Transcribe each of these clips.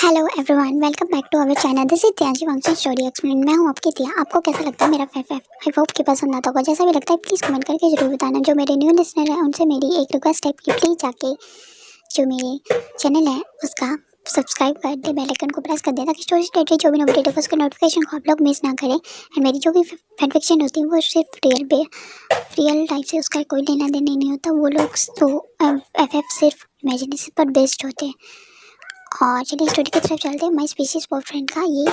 Hello everyone, welcome back to our channel. This is त्याजी function story explain. मैं हूं आपकी तिया। आपको कैसा लगता है मेरा फैफ? आई होप कि पसंद आता होगा। जैसा भी लगता है प्लीज़ कमेंट करके जरूर बताना। जो मेरे न्यू लिसनर हैं उनसे मेरी एक रिक्वेस्ट है कि प्लीज़ जाके जो मेरे चैनल है उसका सब्सक्राइब कर दे, बेल आइकन को प्रेस कर दे ताकि स्टोरी रिलेटेड जो भी अपडेट होगा उसका नोटिफिकेशन को आप लोग मिस ना करें। एंड मेरी जो भी फैन फिक्शन होती है वो सिर्फ रियल लाइफ से उसका कोई लेना देना नहीं होता। वो लोग तो एफ सिर्फ इमेजिनेशन पर बेस्ड होते हैं। और चलिए स्टोरी की तरफ चलते हैं। माई स्पीशीज बॉयफ्रेंड का ये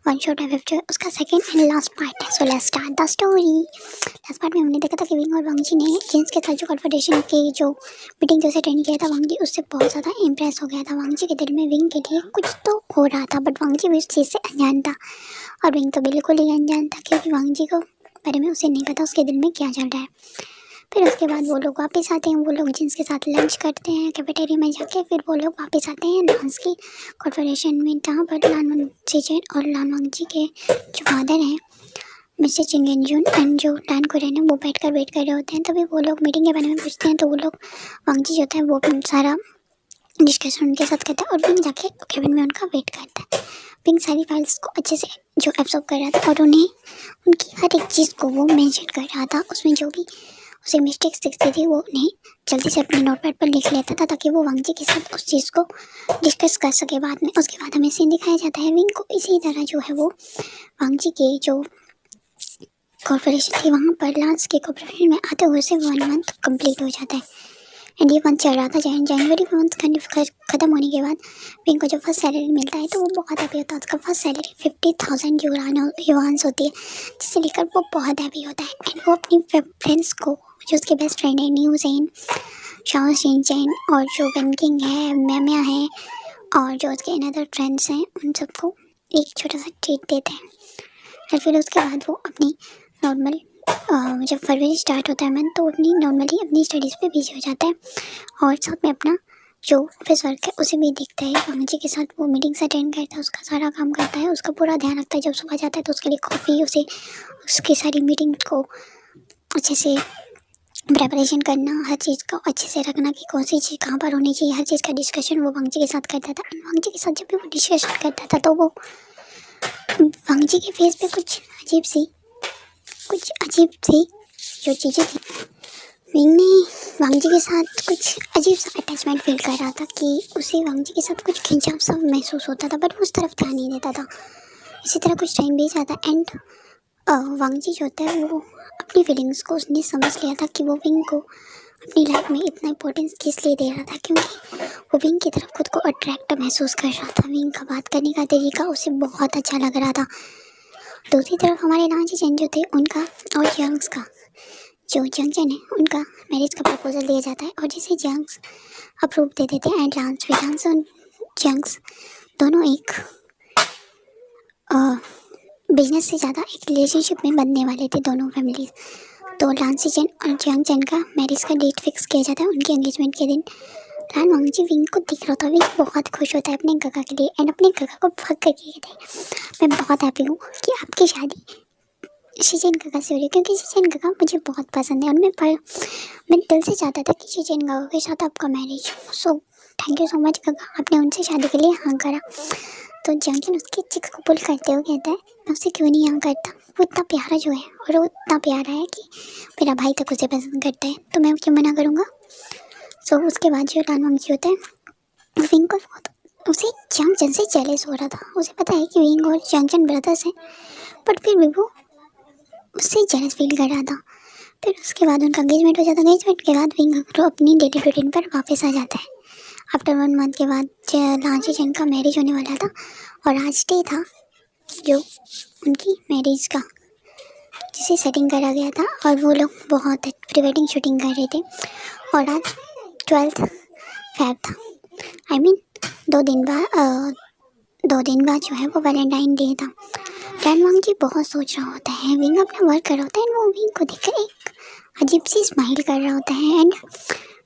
वन शॉट एफ जो है उसका सेकंड एंड लास्ट पार्ट है। So let's start the story. Last part में हमने देखा था कि विंग और वांगजी ने जेंस के साथ जो कॉन्वर्सेशन की जो मीटिंग जैसे अटेंड किया था, वांगजी उससे बहुत ज़्यादा इंप्रेस हो गया था। वांगजी के दिल में विंग के लिए कुछ तो हो रहा था, बट वांगजी भी उस चीज़ से अनजान था और विंग तो बिल्कुल ही अनजान था क्योंकि वांगजी को बारे में उसे नहीं पता उसके दिल में क्या चल रहा है। फिर उसके बाद वो लोग वापस आते हैं। वो लोग जिनके साथ लंच करते हैं कैफेटेरिया में जाके। फिर वो लोग वापस आते हैं डांस की कॉन्वर्सेशन में, जहाँ पर लान चेचन और लान वांगजी के जो फादर हैं मिस्टर चिंगेंजुन एंड जो टान कुरैन है वो बैठ कर वेट कर रहे होते हैं। तभी वो लोग मीटिंग के बारे में पूछते हैं तो वो लोग वांगजी जो होता है वो सारा डिस्कशन उनके साथ करता है और विंग जाके केबिन में उनका वेट करता है। विंग सारी फाइल्स को अच्छे से जो एब्जॉर्ब कर रहा था और उन्हें उनकी हर एक चीज़ को वो मेंशन कर रहा था। उसमें जो भी उसे मिस्टेक्स दिखती थी वो उन्हें जल्दी से अपने नोटपैड पर लिख लेता था ताकि वो वांगजी के साथ उस चीज़ को डिस्कस कर सके बाद में। उसके बाद हमें सीन दिखाया जाता है विंग को इसी तरह जो है वो वांगजी के जो कॉर्पोरेशन थी वहाँ पर लांस के कॉर्पोरेशन में आते हुए से 1 मंथ कंप्लीट हो जाता है। एंड ये मंथ चल रहा था जनवरी मंथ खत्म होने के बाद विंग को जो फर्स्ट सैलरी मिलता है तो वो बहुत हैप्पी होता है। उसका फर्स्ट सैलरी 50,000 युआन्स होती है, जिसे लेकर वो बहुत हैप्पी होता है। एंड वो अपनी फ्रेंड्स को, जो उसके बेस्ट फ्रेंड है न्यू जेन, शाओ शिनचैन और जो वेनकिंग है, मैमिया है और जो उसके अनदर फ्रेंड्स हैं, उन सबको एक छोटा सा ट्रीट देते हैं। और फिर उसके बाद वो अपनी नॉर्मल जब फरवरी स्टार्ट होता है मंथ तो अपनी नॉर्मली अपनी स्टडीज़ पे बिजी हो जाता है और साथ में अपना जो ऑफिस वर्क है उसे भी देखता है। वांगजी के साथ वो मीटिंग्स अटेंड करता है, उसका सारा काम करता है, उसका पूरा ध्यान रखता है। जब सुबह जाता है तो उसके लिए कॉफ़ी, उसे उसकी सारी मीटिंग को अच्छे से प्रेपरेशन करना, हर चीज़ को अच्छे से रखना कि कौन सी चीज़ कहाँ पर होनी चाहिए, हर चीज़ का डिस्कशन वो वांगजी के साथ करता था। वांगजी के साथ जब भी वो डिस्कशन करता था तो वो वांगजी के फेस पे कुछ अजीब सी जो चीज़ें थी, विंग ने वांगजी के साथ कुछ अजीब सा अटैचमेंट फील कर रहा था कि उसे वांगजी के साथ कुछ खिंचाव सा महसूस होता था, बट वो उस तरफ ध्यान नहीं देता था। इसी तरह कुछ टाइम बीत जाता एंड वांगजी जो होता है वो अपनी फीलिंग्स को उसने समझ लिया था कि वो विंग को अपनी लाइफ में इतना इंपॉर्टेंस किस लिए दे रहा था, क्योंकि वो विंग की तरफ खुद को अट्रैक्ट महसूस कर रहा था। विंग का बात करने का तरीका उसे बहुत अच्छा लग रहा था। दूसरी तरफ हमारे लांची चैन जो थे उनका और जंग्स का, जो जंगचन है उनका मैरिज का प्रपोजल दिया जाता है और जिसे जंग्स अप्रूव दे देते हैं। एंड लांस और जंग्स दोनों एक बिजनेस से ज़्यादा एक रिलेशनशिप में बनने वाले थे दोनों फैमिलीज। तो लांसी चैन और जंगचन का मैरिज का डेट फिक्स किया जाता है उनके एंगेजमेंट के दिन। लान वांगजी विंग को दिख रहा था। विंग बहुत खुश होता है अपने काका के लिए एंड अपने काका को भग करके कहते हैं, मैं बहुत हैप्पी हूँ कि आपकी शादी शीचेन काका से हो रही है क्योंकि शीचेन काका मुझे बहुत पसंद है और मैं दिल से चाहता था कि शीचेन काका के साथ आपका मैरिज हो। So thank you so much काका, आपने उनसे शादी के लिए हाँ करा। तो जंगचन उसकी चिक को पुल करते हुए कहता है, मैं उससे क्यों नहीं हाँ करता, वो इतना प्यारा जो है और वो इतना प्यारा है कि मेरा भाई तक उसे पसंद करता है, तो मैं क्यों मना करूँगा। सो उसके बाद जो लान वांगजी होता है विंग को उसे जंगचन से जेलस हो रहा था। उसे पता है कि विंग और जंगचन ब्रदर्स हैं, बट फिर भी वो उससे जेलस फील कर रहा था। फिर उसके बाद उनका एंगेजमेंट हो जाता है। एंगेजमेंट के बाद विंग अपनी डेली रूटीन पर वापस आ जाता है। आफ्टर 1 मंथ के बाद लांची चैन का मैरिज होने वाला था और आज डे था जो उनकी मैरिज का, जिसे सेटिंग करा गया था और वो लोग बहुत प्री वेडिंग शूटिंग कर रहे थे। और आज 12 फेब था, आई मीन 2 दिन बाद जो है वो वैलेंटाइन डे था। लान वांगजी बहुत सोच रहा होता है, विंग अपना वर्क कर रहा होता है एंड वो विंग को देखकर एक अजीब सी स्माइल कर रहा होता है। एंड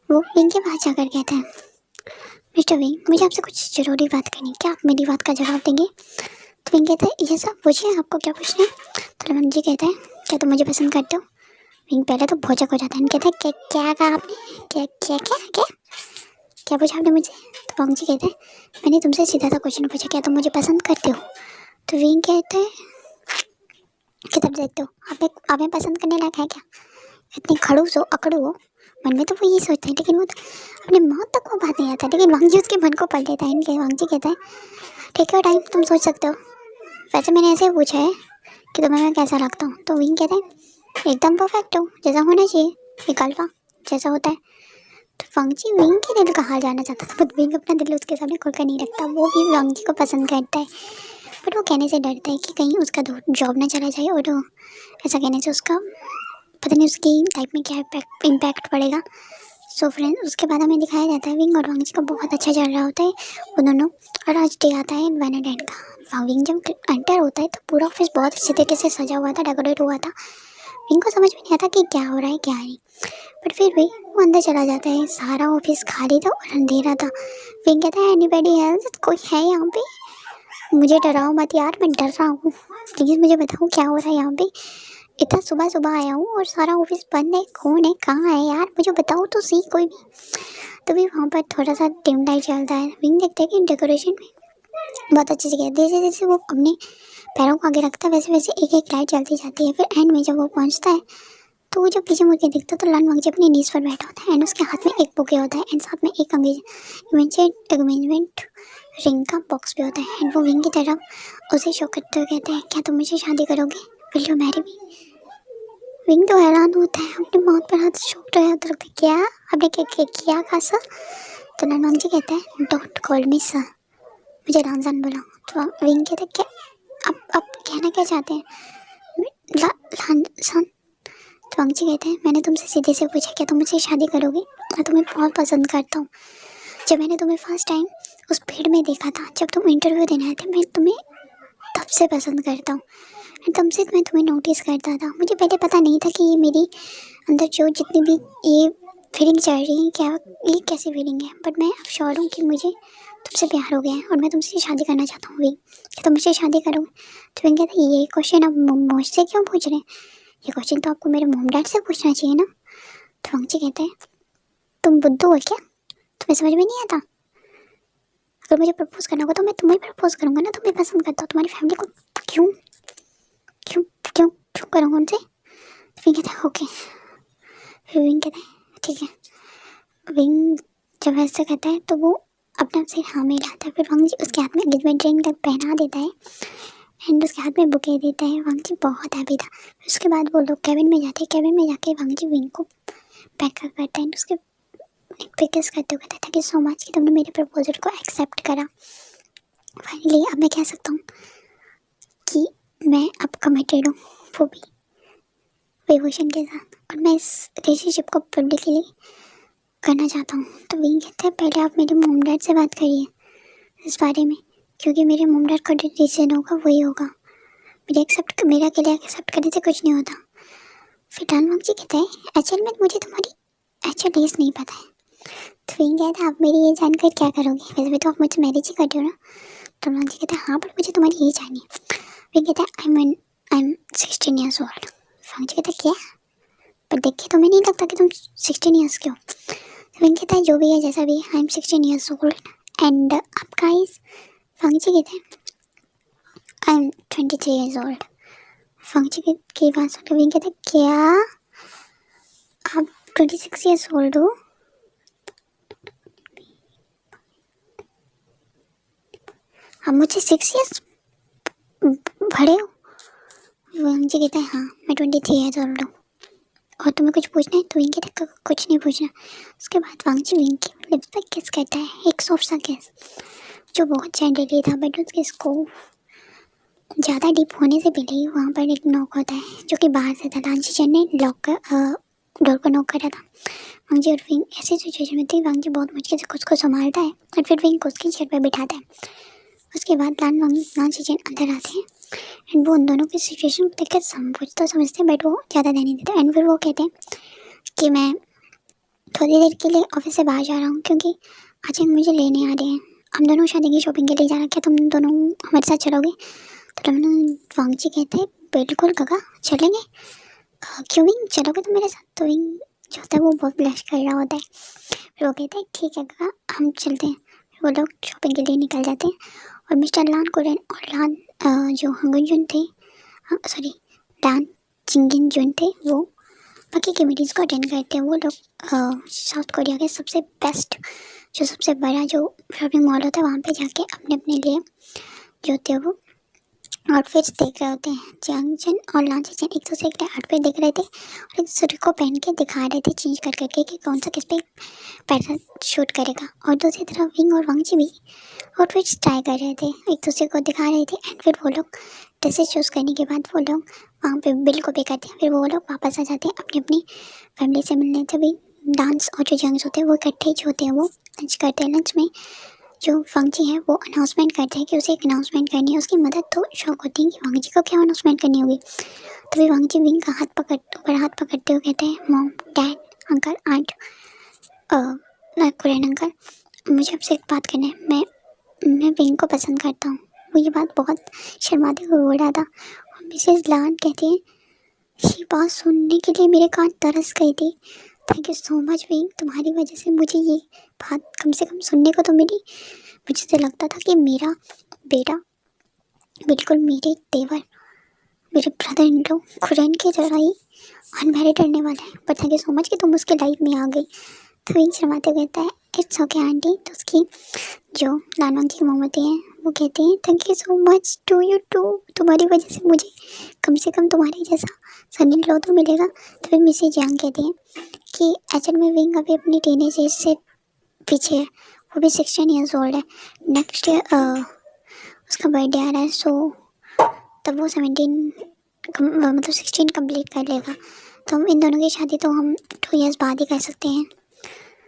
वो विंग के पास जाकर कहता है, मिस्टर विंग मुझे आपसे कुछ ज़रूरी बात करनी है, क्या आप मेरी बात का जवाब देंगे। तो विंग कहता है, ये सब पूछिए, आपको क्या पूछना है। तो वांगजी कहता है, क्या तुम मुझे पसंद करते हो। विंग पहले तो भौचक हो जाता है, कहता है क्या क्या कहा आपने, क्या क्या क्या क्या क्या पूछा आपने मुझे। तो वांग जी कहते हैं मैंने तुमसे सीधा सा क्वेश्चन पूछा, क्या तुम मुझे पसंद करते हो? तो विंग कहते हैं किधर देखते हो, आप में पसंद करने लायक है क्या? इतनी खड़ूस हो, अकड़ू हो। मन में तो वो यही सोचते हैं, लेकिन वो अपने मौत तक वो बात नहीं आता, लेकिन वांग जी उसके मन को पढ़ लेता है। इनके वांग जी कहता है ठीक है टाइम, तुम सोच सकते हो। वैसे मैंने ऐसे ही पूछा है कि तुम्हें मैं कैसा लगता हूँ। तो विंग कहता है एकदम परफेक्ट हो, जैसा होना चाहिए, एक अल्फा जैसा होता है। तो वांग जी विंग के दिल का हाल जानना चाहता था, बट विंग अपना दिल उसके सामने खुलकर नहीं रखता। वो भी वांग जी को पसंद करता है, बट वो कहने से डरता है कि कहीं उसका जॉब ना चला जाए, और ऐसा कहने से उसका पता नहीं उसकी लाइफ में क्या इम्पैक्ट पड़ेगा। सो फ्रेंड्स, उसके बाद हमें दिखाया जाता है विंग और वांग जी का बहुत अच्छा चल रहा होता है वो दोनों। और आज डे आता है वैलेंटाइन का। विंग जब एंटर होता है तो पूरा ऑफिस बहुत अच्छे तरीके से सजा हुआ था, डेकोरेट हुआ था। विंग को समझ में नहीं आता कि क्या हो रहा है क्या नहीं, बट फिर भी वो अंदर चला जाता है। सारा ऑफिस खाली था और अंधेरा था। विंग कहता है एनीबडी हेल्स, कोई है यहाँ पे? मुझे डराओ मत यार, मैं डर रहा हूँ, प्लीज़ मुझे बताओ क्या हो रहा है यहाँ पे। इतना सुबह सुबह आया हूँ और सारा ऑफिस बंद है, कौन है, कहाँ है यार, मुझे बताओ तो सही कोई भी। तभी वहाँ पर थोड़ा सा डिम लाइट चलता है। विंग देखते हैं कि डेकोरेशन में बहुत अच्छी जगह है। जैसे जैसे वो अपने पैरों को आगे रखता है वैसे वैसे एक एक लाइट चलती जाती है। फिर एंड में जब वो पहुँचता है तो वो जब पीछे मुड़ के देखता है तो लान वांग जी अपनी नीज पर बैठा होता है, एंड उसके हाथ में एक बुके होता है, एंड साथ में एक एंगेजमेंट रिंग का बॉक्स भी होता है। एंड वो विंग की तरफ उसे शो करते हुए कहते हैं क्या तुम मुझे शादी करोगे, will you marry me? Wing तो हैरान होता है, अपनी मौत पर हाथ शोक रहा है, तो लगता है क्या आपने क्या किया खासा? तो ननवांग जी कहता है डोंट कॉल मी सर, मुझे रामजान बुलाओ। तो विंग कहते हैं क्या आप कहना क्या चाहते हैं? सन। तो वांग जी कहते हैं मैंने तुमसे सीधे से पूछा क्या तुम मुझे शादी करोगे, मैं तुम्हें बहुत पसंद करता हूँ। जब मैंने तुम्हें फर्स्ट टाइम उस भीड़ में देखा था, जब तुम इंटरव्यू देने आए थे, मैं तुम्हें तब से पसंद करता हूँ, तब से मैं तुम्हें नोटिस करता था। मुझे पहले पता नहीं था कि ये मेरी अंदर जो जितनी भी ये फीलिंग चल रही है, क्या ये कैसी फीलिंग है, बट मैं अब श्योर हूँ कि मुझे तुमसे प्यार हो गया है और मैं तुमसे शादी करना चाहता हूँ। कि तुम मुझसे शादी करोगे? तो विंग कहता है ये क्वेश्चन आप मुझसे क्यों पूछ रहे हैं, ये क्वेश्चन तो आपको मेरे मॉम डैड से पूछना चाहिए ना। तो वांग जी कहते हैं तुम बुद्धू हो क्या, तुम्हें समझ में नहीं आता? अगर मुझे प्रपोज करना होगा तो मैं तुम्हें प्रपोज करूँगा ना, तुम्हें पसंद करता हूँ, तुम्हारी फैमिली को क्यों क्यों क्यों क्यों करूँगा उनसे? विंग कहता है ओके। फिर विंग कहता है ठीक है। विंग जब ऐसा कहता है तो वो अपना सिर हाँ में लाता है। फिर वांग जी उसके हाथ में एंगेजमेंट रिंग तक पहना देता है एंड उसके हाथ में बुके देता है। वांग जी बहुत हैप्पी था। उसके बाद वो लोग कैबिन में जाते हैं। कैबिन में जाके वांग जी विंग को पैक करता है एंड उसके पे किस करते हुए कहता है थैंक यू सो मच कि तुमने मेरे प्रपोजल को एक्सेप्ट करा। फाइनली अब मैं कह सकता हूँ कि मैं अब कमिटेड हूँ, वो भी डिवोशन के साथ, और मैं इस रिलेशनशिप को पब्लिकली करना चाहता हूँ। तो विंग कहते हैं पहले आप मेरे मॉम डैड से बात करिए इस बारे में, क्योंकि मेरे मॉम डैड का जो डिसीजन होगा वही होगा, मेरा अकेले एक्सेप्ट करने से कुछ नहीं होता। फिर डानवांग जी कहते हैं एक्चुअल में मुझे तुम्हारी एक्चुअल एज नहीं पता है। तो विंग कहता है आप मेरी एज जानकर क्या करोगे, वैसे भी तो आप मुझसे मैरिज ही करते हो ना। तो डानवांग जी कहते हैं हाँ पर मुझे तुम्हारी एज जाननी है। विंग कहता है आई एम 16 ईयर्स ओल्ड। वांग जी कहता है क्या, पर देख के तुम्हें नहीं लगता कि तुम 16 ईयर्स के हो? विंग कहता है जो भी है जैसा भी है I am 16 years old and आपका एज? वांग जी कहते हैं आई एम 23 ईयर्स ओल्ड। वांग जी की बात सुनकर विंग कहते हैं क्या आप 26 ईयर्स ओल्ड हो? आप मुझे 6 ईयर्स बड़े हो? वांग जी कहता है हाँ मैं 23 ईयर्स ओल्ड हूँ। और तुम्हें कुछ पूछना है? तो विंग कहता है कुछ नहीं पूछना। उसके बाद वांग जी विंग की लिप्स पर किस करता है, एक सॉफ्ट सा किस जो बहुत जेंटली था, बट उसके इसको ज़्यादा डीप होने से पहले ही वहाँ पर एक नॉक होता है जो कि बाहर से था। लांची चैन ने डोर को नॉक करा था। वांग जी और विंग ऐसी सिचुएशन में थी, वांग जी बहुत मुश्किल से खुद को संभालता है और फिर विंग को उसकी चेयर पर बिठाता है। उसके बाद लांची चैन अंदर आते हैं एंड वो उन दोनों की सिचुएशन को देख कर कुछ तो समझते हैं, बट वो ज़्यादा ध्यान नहीं देते। एंड फिर वो कहते हैं कि मैं थोड़ी देर के लिए ऑफिस से बाहर जा रहा हूँ क्योंकि अजय मुझे लेने आ रहे हैं, हम दोनों शादी की शॉपिंग के लिए जा रहे हैं, क्या तुम दोनों हमारे साथ चलोगे? तो वांग जी कहते हैं बिल्कुल काका चलेंगे। क्यों विंग चलोगे तुम मेरे साथ? तो विंग जो होता है वो बहुत ब्लश कर रहा होता है। फिर वो कहते हैं ठीक है काका हम चलते हैं। वो लोग शॉपिंग के लिए निकल जाते हैं और मिस्टर लान कुरन और लान जो हंगन जुन थे, सॉरी डान चिंगिन जुन थे, वो बाकी की मीटिंग्स को अटेंड करते हैं। वो लोग साउथ कोरिया के सबसे बेस्ट, जो सबसे बड़ा जो शॉपिंग मॉल होता है वहाँ पे जाके अपने अपने लिए जो होते हैं वो आउटफिट्स देख रहे होते हैं। जंगजन और लांचन एक दूसरे के आउटफिट देख रहे थे और एक दूसरे को पहन के दिखा रहे थे, चेंज कर करके कि कौन सा किस पे पैटर्न शूट करेगा। और दूसरी तरफ विंग और वांगजी भी आउटफिट्स ट्राई कर रहे थे, एक दूसरे को दिखा रहे थे। एंड फिर वो लोग ड्रेसेस चूज़ करने के बाद वो लोग वहाँ पे बिल को पे करते हैं। फिर वो लोग वापस आ जाते हैं अपनी अपनी फैमिली से मिलने। तभी डांस और जो जंग्स होते हैं वो इकट्ठे जो होते हैं वो लंच करते हैं। लंच में जो फंक्ची है वो अनाउंसमेंट करते हैं कि उसे एक अनाउंसमेंट करनी है। उसकी मदद तो शौक होती है कि वांगजी को क्या अनाउंसमेंट करनी होगी। तभी वांगजी विंग का ऊपर हाथ पकड़ते हुए कहते हैं, mom, dad, uncle, aunt, Kurien uncle, मुझे आपसे एक बात करनी है। मैं विंग को पसंद करता हूँ। वो ये बात बहुत शर्माते हुए बोल रहा था और मिसेज लान कहती है, ये बात सुनने के लिए मेरे कान तरस गई थी। Thank you so much wing, तुम्हारी वजह से मुझे ये बात कम से कम सुनने को तो मिली। मुझे तो लगता था कि मेरा बेटा बिल्कुल मेरे तेवर, मेरे ब्रदर इन लो खुरैन की तरह ही अनमैरिड रहने वाला है। पर थैंक यू सो मच कि तुम उसकी लाइफ में आ गई। तो विंग शर्माते कहता है, इट्स ओके आंटी। तो उसकी जो लानवांग की मम होती हैं वो कहती हैं, thank you so much to you too, तुम्हारी वजह से मुझे कम से कम तुम्हारे जैसा सन इन लॉ तो मिलेगा। तो फिर मिसेज यांग कहती हैं कि एक्चुअल में विंग अभी अपनी टीनेज एज से पीछे है, वो भी 16 ईयर्स ओल्ड है। नेक्स्ट ईयर उसका बर्थडे आ रहा है, सो तब वो 16 कंप्लीट कर लेगा। तो हम इन दोनों की शादी तो हम 2 ईयर्स बाद ही कर सकते हैं,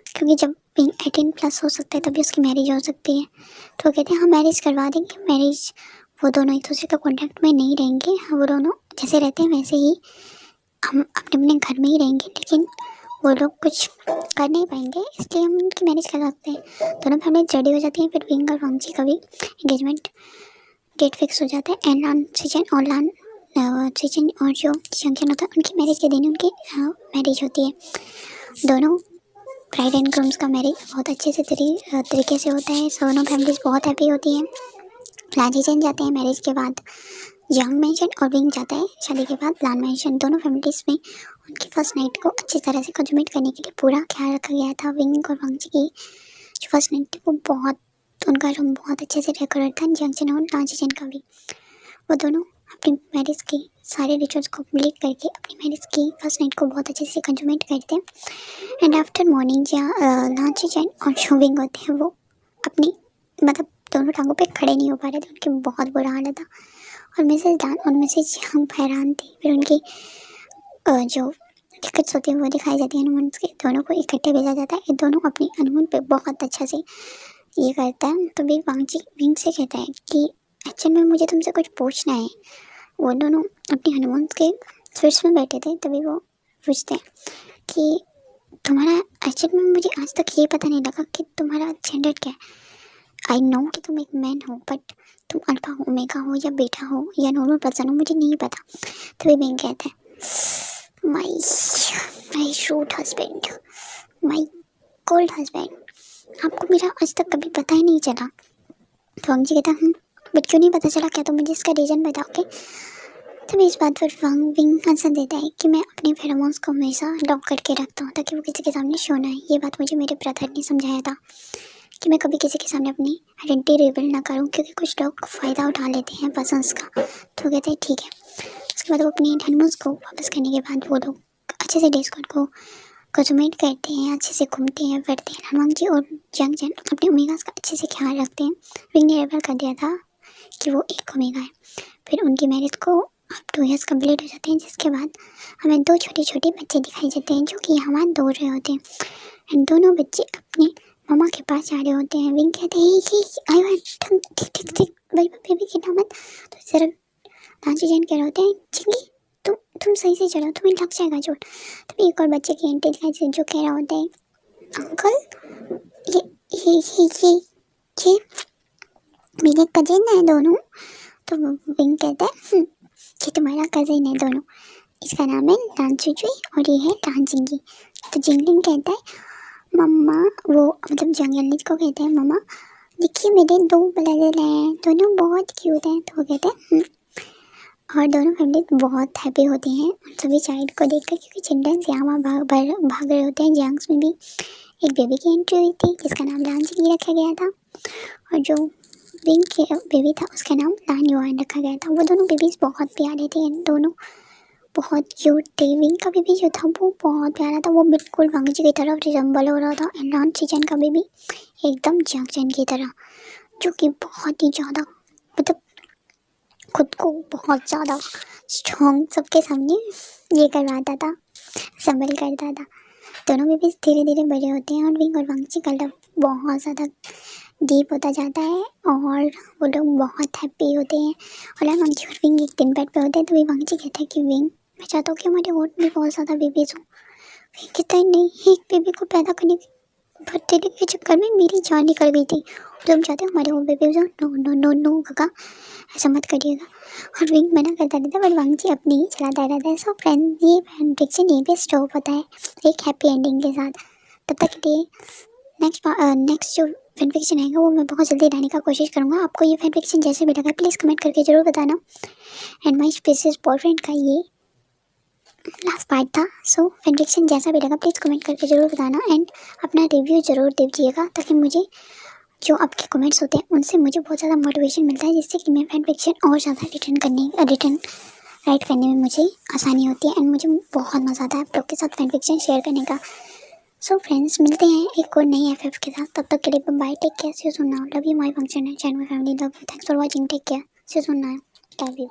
क्योंकि जब 18 प्लस हो सकता है तभी उसकी मैरिज हो सकती है। तो वो कहते हैं हम मैरिज करवा देंगे। मैरिज वो दोनों एक दूसरे के कॉन्टैक्ट में नहीं रहेंगे, वो दोनों जैसे रहते हैं वैसे ही हम अपने अपने घर में ही रहेंगे, लेकिन वो लोग कुछ कर नहीं पाएंगे, इसलिए हम उनकी मैरिज कर सकते हैं। दोनों फैमिली रेडी हो जाती हैं। फिर विंग और वांगजी का भी एंगेजमेंट डेट फिक्स हो जाता है। एंड लान सिजन और सिजन और जो शंकन होता है उनकी मैरिज के दिन उनकी मैरिज होती है। दोनों ब्राइड एंड ग्रूम्स का मैरिज बहुत अच्छे से तरीके से होता है। दोनों फैमिलीज बहुत हैप्पी होती हैं। लांजीजन जाते हैं मैरिज के बाद, यांग मैंशन और विंग जाता है शादी के बाद लान मैंशन। दोनों फैमिलीज में उनकी फर्स्ट नाइट को अच्छी तरह से कंज्यूमेट करने के लिए पूरा ख्याल रखा गया था। विंग और वांगजी की जो फर्स्ट नाइट थी वो बहुत, उनका रूम बहुत अच्छे से डेकोरेट था। जंक्शन और लांजीजन का भी, वो दोनों अपनी मैरिज की सारे रिचुअल्स को कंप्लीट करके अपनी मैरिज की फर्स्ट नाइट को बहुत अच्छे से कंज्यूमेट करते हैं। एंड आफ्टर मॉर्निंग लांजीजन और जो विंग होते हैं वो अपनी मतलब दोनों टांगों पे खड़े नहीं हो पा रहे थे, उनकी बहुत बुरा हालत था। और मिसेज डान और मिसेज यांग हैरान थी। फिर उनकी जो टिकट्स होती है वो दिखाई जाती है हनुमान के, दोनों को इकट्ठे भेजा जाता है। ये दोनों अपनी हनुमान पे बहुत अच्छा से ये करता है। तो भी वांगजी विंग से कहता है कि एक्चुअल में मुझे तुमसे कुछ पूछना है। वो दोनों अपनी हनुमान के स्विट्स में बैठे थे, तभी वो पूछते हैं कि तुम्हारा, एक्चुअल में मुझे आज तक ये पता नहीं लगा कि तुम्हारा जेंडर क्या है। आई नो कि तुम एक मैन हो, बट तुम अल्फा ओमेगा हो या बेटा हो या नॉर्मल पर्सन हो, मुझे नहीं पता। तभी विंग कहता है, माई शूट हस्बैंड, माई कोल्ड हस्बैंड, आपको मेरा आज तक कभी पता ही नहीं चला। तो वांगजी कहता है, बट क्यों नहीं पता चला, क्या तुम मुझे इसका रीज़न बताओगे। तभी इस बात पर विंग आंसर देता है कि मैं अपने फेरोमोन्स को हमेशा लॉक करके रखता हूँ ताकि वो किसी के सामने शो ना है। ये बात मुझे मेरे ब्रदर ने समझाया था कि मैं कभी किसी के सामने अपनी आइडेंटिटी रिवील ना करूँ, क्योंकि कुछ लोग फ़ायदा उठा लेते हैं पर्सन्स का। तो कहते हैं ठीक है। उसके बाद वो अपनी हनीमून को वापस करने के बाद वो लोग अच्छे से डेज को कंज्यूमेट करते हैं, अच्छे से घूमते हैं फिरते हैं। हनुमान जी और जंगजन अपने ओमेगास का अच्छे से ख्याल रखते हैं। विंग ने रिवील कर दिया था कि वो एक ओमेगा है। फिर उनकी मैरिज को अब 2 ईयर्स कम्प्लीट हो जाते हैं, जिसके बाद हमें 2 छोटे छोटे बच्चे दिखाई देते हैं जो कि यहाँ दौड़ रहे होते हैं। एंड दोनों बच्चे अपने मम्मा के पास जा रहे होते हैं। विंग कहते हैं कि आई ठीक ठीक ठीक भाई बेबी गिरना मत। तो जरा लांची जैन कह रहे होते हैं, चिंगी तुम सही से चलो, तुम्हें लग जाएगा चोट। तो एक और बच्चे की एंटी दिखाई जो कह रहा होता है, अंकल ये मेरे कजिन है दोनों। तो विंग कहता है, ये तुम्हारा कजिन है दोनों, इसका नाम है लान चुचुई और ये है लान जिंगी। तो जिंगलिंग कहता है, मम्मा, वो मतलब जंगलिंग को कहता है, मम्मा देखिए मेरे 2 ब्रदर हैं, दोनों बहुत क्यूट हैं, तो वो कहते हैं और दोनों फैमिली बहुत हैप्पी होती हैं उन सभी चाइल्ड को देखकर, क्योंकि चिल्ड्रंस यहाँ वहाँ भाग रहे होते हैं। जंक्स में भी एक बेबी की एंट्री हुई थी जिसका नाम लांजी रखा गया था, और जो विंग के बेबी था उसका नाम लान युआन रखा गया था। वो दोनों बेबीज बहुत प्यारे थे, दोनों बहुत क्यूट थे। विंग का बेबी जो था वो बहुत प्यारा था, वो बिल्कुल वांगजी की तरफ रिजेंबल हो रहा था। एंड लान सीजन का बेबी एकदम जंक्शन की तरह, जो कि बहुत ही ज़्यादा मतलब खुद को बहुत ज़्यादा स्ट्रॉन्ग सबके सामने ये करवाता था, संभल करता था। दोनों बेबीज धीरे धीरे बड़े होते हैं और विंग और वांगची का लव बहुत ज़्यादा डीप होता जाता है और वो लोग बहुत हैप्पी होते हैं। और वांगची और विंग एक दिन बेड पे होते हैं, तो वांगची कहता है कि विंग मैं चाहता हूँ कि हमारे और भी बहुत ज़्यादा बेबीज हों। विंग कहता है नहीं, एक बेबी को पैदा करने बर्थडे के चक्कर में मेरी जान निकल गई थी, तो हम चाहते हैं हमारे और बेबीज हों। नो नो नो नो काका, ऐसा मत करिएगा। और विंग मना करता रहता है, बट वांगची अपनी ही चलाता रहता है। सो फ्रेंड, ये फैन फिक्शन यहीं पे स्टॉप होता है एक हैप्पी एंडिंग के साथ। तब तक के लिए नेक्स्ट जो फैन फिक्शन आएगा वो मैं बहुत जल्दी लाने का कोशिश करूँगा। आपको ये फैन फिक्शन जैसे भी लगा प्लीज़ कमेंट करके ज़रूर बताना। एंड माई स्पेसिस बॉयफ्रेंड का ये लास्ट पार्ट था। सो फैन फिक्शन जैसा भी लगा प्लीज़ कमेंट करके ज़रूर बताना एंड अपना रिव्यू ज़रूर दीजिएगा, ताकि मुझे जो आपके कमेंट्स होते हैं उनसे मुझे बहुत ज़्यादा मोटिवेशन मिलता है, जिससे कि मैं फैन फिक्शन और ज़्यादा रिटर्न राइट करने में मुझे आसानी होती है। एंड मुझे बहुत मज़ा आता है आप लोग के साथ फैन फिक्शन शेयर करने का। सो फ्रेंड्स, मिलते हैं एक और नई एफएफ के साथ, तब तक के लिए bye, take care, see you soon now, love you my function and my family, love you, thanks for watching, take care, see you soon now, love you.